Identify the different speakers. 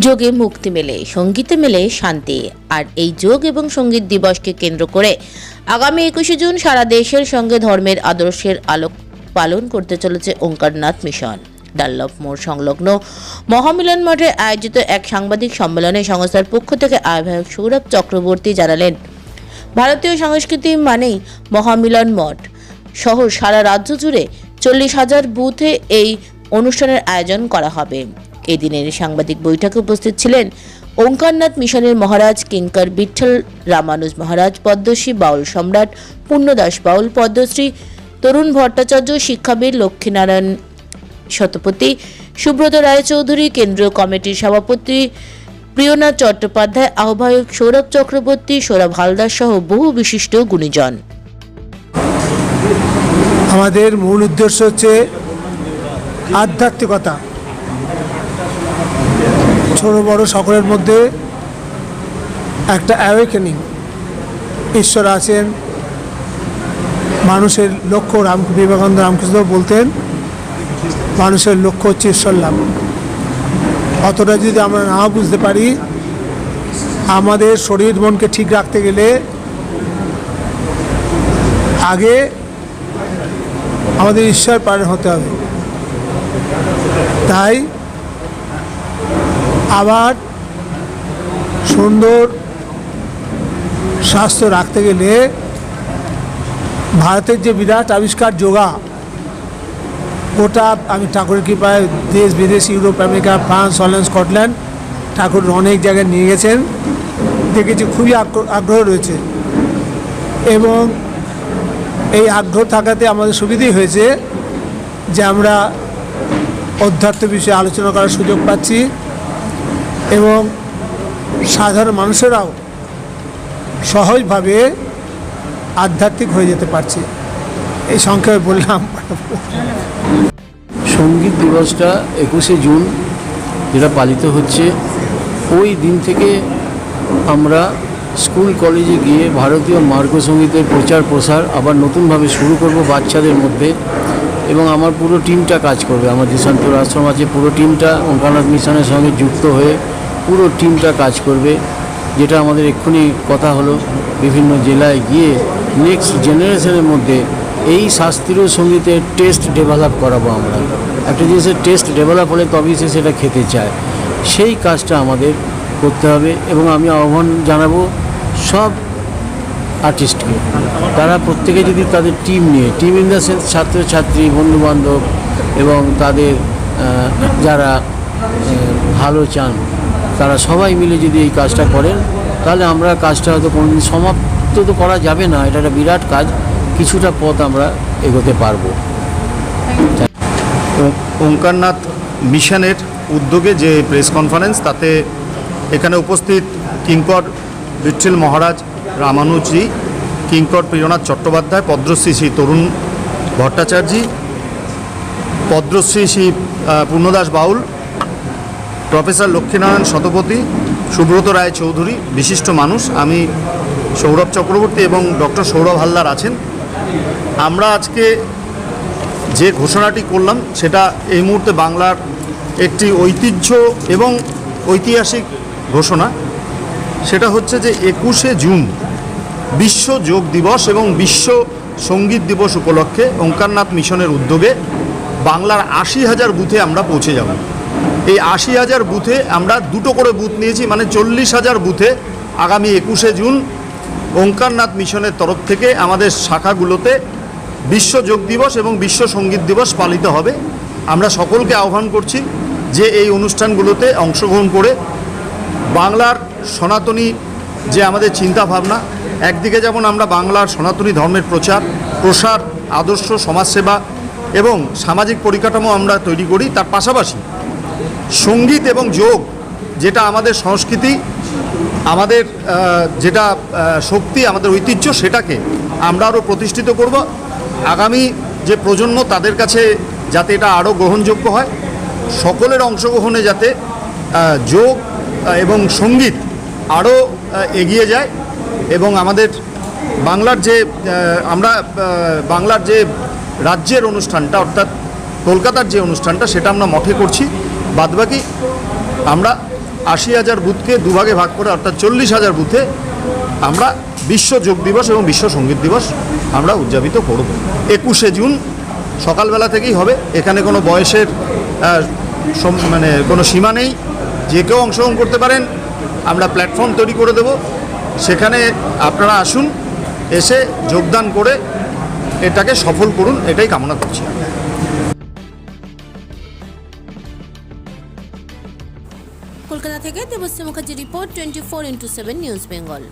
Speaker 1: যোগে মুক্তি মেলে, সঙ্গীতে মেলে শান্তি। আর এই যোগ এবং সঙ্গীত দিবসকে কেন্দ্র করে আগামী 21শে জুন সারা দেশের সঙ্গে ধর্মের আদর্শের আলোক পালন করতে চলেছে ওঙ্কারনাথ মিশন। ডানলপ মোড় সংলগ্ন মহামিলন মঠে আয়োজিত এক সাংবাদিক সম্মেলনে সংস্থার পক্ষ থেকে আহ্বায়ক সৌরভ চক্রবর্তী জানালেন, ভারতীয় সংস্কৃতি মানেই মহামিলন মঠ সহ সারা রাজ্য জুড়ে 40,000 বুথে এই অনুষ্ঠানের আয়োজন করা হবে। এদিনের সাংবাদিক বৈঠকে উপস্থিত ছিলেন ওঙ্কারনাথ মিশনের মহারাজ কিঙ্কর বিঠল রামানুজ মহারাজ, পদ্মশ্রী বাউল সম্রাট পূর্ণদাস বাউল, পদ্মশ্রী তরুণ ভট্টাচার্য, শিক্ষাবিদ লক্ষ্মীনারায়ণ শতপথী, সুব্রত রায়চৌধুরী, কেন্দ্রীয় কমিটির সভাপতি প্রিয়নাথ চট্টোপাধ্যায়, আহ্বায়ক সৌরভ চক্রবর্তী, সৌরভ হালদার সহ বহু বিশিষ্ট গুণীজন।
Speaker 2: আমাদের মূল উদ্দেশ্য হচ্ছে আধ্যাত্মিকতা, ছোট বড় সকলের মধ্যে একটা অ্যাওয়েকেনিং। ঈশ্বর আছেন, মানুষের লক্ষ্য বিবেকানন্দ রামকৃষ্ণ বলতেন, মানুষের লক্ষ্য হচ্ছে ঈশ্বর লাভ। অতটা যদি আমরা না বুঝতে পারি, আমাদের শরীর মনকে ঠিক রাখতে গেলে আগে আমাদের ঈশ্বর পালন হতে হবে। তাই আবার সুন্দর স্বাস্থ্য রাখতে গেলে ভারতের যে বিরাট আবিষ্কার যোগা, ওটা আমি ঠাকুরের কৃপায় দেশ বিদেশ, Europe, America, France, Holland, Scotland, ঠাকুর অনেক জায়গায় নিয়ে গেছেন, দেখেছি খুবই আগ্রহ রয়েছে। এবং এই আগ্রহ থাকাতে আমাদের সুবিধাই হয়েছে যে আমরা অধ্যাত্ম বিষয়ে আলোচনা করার সুযোগ পাচ্ছি এবং সাধারণ মানুষেরাও সহজভাবে আধ্যাত্মিক হয়ে যেতে পারছে। এই সংক্ষেপে বললাম।
Speaker 3: সঙ্গীত দিবসটা 21শে জুন যেটা পালিত হচ্ছে, ওই দিন থেকে আমরা স্কুল কলেজে গিয়ে ভারতীয় মার্গ সঙ্গীতের প্রচার প্রসার আবার নতুনভাবে শুরু করব বাচ্চাদের মধ্যে। এবং আমার পুরো টিমটা কাজ করবে, আমার দিশান্তর আশ্রম আছে, পুরো টিমটা ওঙ্কারনাথ মিশনের সঙ্গে যুক্ত হয়ে পুরো টিমটা কাজ করবে। যেটা আমাদের এক্ষুনি কথা হলো, বিভিন্ন জেলায় গিয়ে নেক্সট জেনারেশনের মধ্যে এই শাস্ত্রীয় সঙ্গীতের টেস্ট ডেভেলপ করাবো। আমরা একটা জিনিসের টেস্ট ডেভেলপ হলে তবেই সে সেটা খেতে চায়, সেই কাজটা আমাদের করতে হবে। এবং আমি আহ্বান জানাবো সব আর্টিস্টকে, তারা প্রত্যেকে যদি তাদের টিম নিয়ে, টিম ইন দ্য সেন্স ছাত্রছাত্রী, বন্ধুবান্ধব এবং তাদের যারা ভালো চান, তারা সবাই মিলে যদি এই কাজটা করেন, তাহলে আমরা কাজটা হয়তো কোনোদিন সমাপ্ত তো করা যাবে না, এটা একটা বিরাট কাজ, কিছুটা পথ আমরা এগোতে পারবো।
Speaker 4: ওঙ্কারনাথ মিশনের উদ্যোগে যে প্রেস কনফারেন্স, তাতে এখানে উপস্থিত কিঙ্কর বিঠল মহারাজ রামানুজজি, কিঙ্কর প্রিয়নাথ চট্টোপাধ্যায়, পদ্মশ্রী শ্রী তরুণ ভট্টাচার্য, পদ্মশ্রী শ্রী পূর্ণদাস বাউল, প্রফেসর লক্ষ্মীনারায়ণ শতপথী, সুব্রত রায়চৌধুরী, বিশিষ্ট মানুষ, আমি সৌরভ চক্রবর্তী এবং ডক্টর সৌরভ হালদার আছেন। আমরা আজকে যে ঘোষণাটি করলাম সেটা এই মুহূর্তে বাংলার একটি ঐতিহ্য এবং ঐতিহাসিক ঘোষণা। সেটা হচ্ছে যে 21শে জুন বিশ্ব যোগ দিবস এবং বিশ্ব সঙ্গীত দিবস উপলক্ষে ওঙ্কারনাথ মিশনের উদ্যোগে বাংলার 80,000 বুথে আমরা পৌঁছে যাব। এই 80,000 বুথে আমরা দুটো করে বুথ নিয়েছি, মানে 40,000 বুথে আগামী 21শে জুন ওঙ্কারনাথ মিশনের তরফ থেকে আমাদের শাখাগুলোতে বিশ্ব যোগ দিবস এবং বিশ্ব সঙ্গীত দিবস পালিত হবে। আমরা সকলকে আহ্বান করছি যে এই অনুষ্ঠানগুলোতে অংশগ্রহণ করে বাংলার সনাতনী যে আমাদের চিন্তাভাবনা, একদিকে যেমন আমরা বাংলার সনাতনী ধর্মের প্রসার, আদর্শ, সমাজসেবা এবং সামাজিক পরিকাঠামো আমরা তৈরি করি, তার পাশাপাশি সঙ্গীত এবং যোগ যেটা আমাদের সংস্কৃতি, আমাদের যেটা শক্তি, আমাদের ঐতিহ্য, সেটাকে আমরা আরও প্রতিষ্ঠিত করব। আগামী যে প্রজন্ম, তাদের কাছে যাতে এটা আরও গ্রহণযোগ্য হয়, সকলের অংশগ্রহণে যাতে যোগ এবং সঙ্গীত আরও এগিয়ে যায় এবং আমাদের বাংলার যে বাংলার যে রাজ্যের অনুষ্ঠানটা, অর্থাৎ কলকাতার যে অনুষ্ঠানটা, সেটা আমরা মঠে করছি, বাদবাকি আমরা 80,000 বুথকে দুভাগে ভাগ করে অর্থাৎ 40,000 বুথে আমরা বিশ্ব যোগ দিবস এবং বিশ্ব সঙ্গীত দিবস আমরা উদযাপিত করব 21শে জুন সকালবেলা থেকেই হবে। এখানে কোনো বয়সের মানে কোনো সীমা নেই, যে কেউ অংশগ্রহণ করতে পারেন। আমরা প্ল্যাটফর্ম তৈরি করে দেব, সেখানে আপনারা আসুন, এসে যোগদান করে এটাকে সফল করুন, এটাই কামনা করছি।
Speaker 1: কলকাতা থেকে Debashree Mukherjee report 24x7 news Bengal.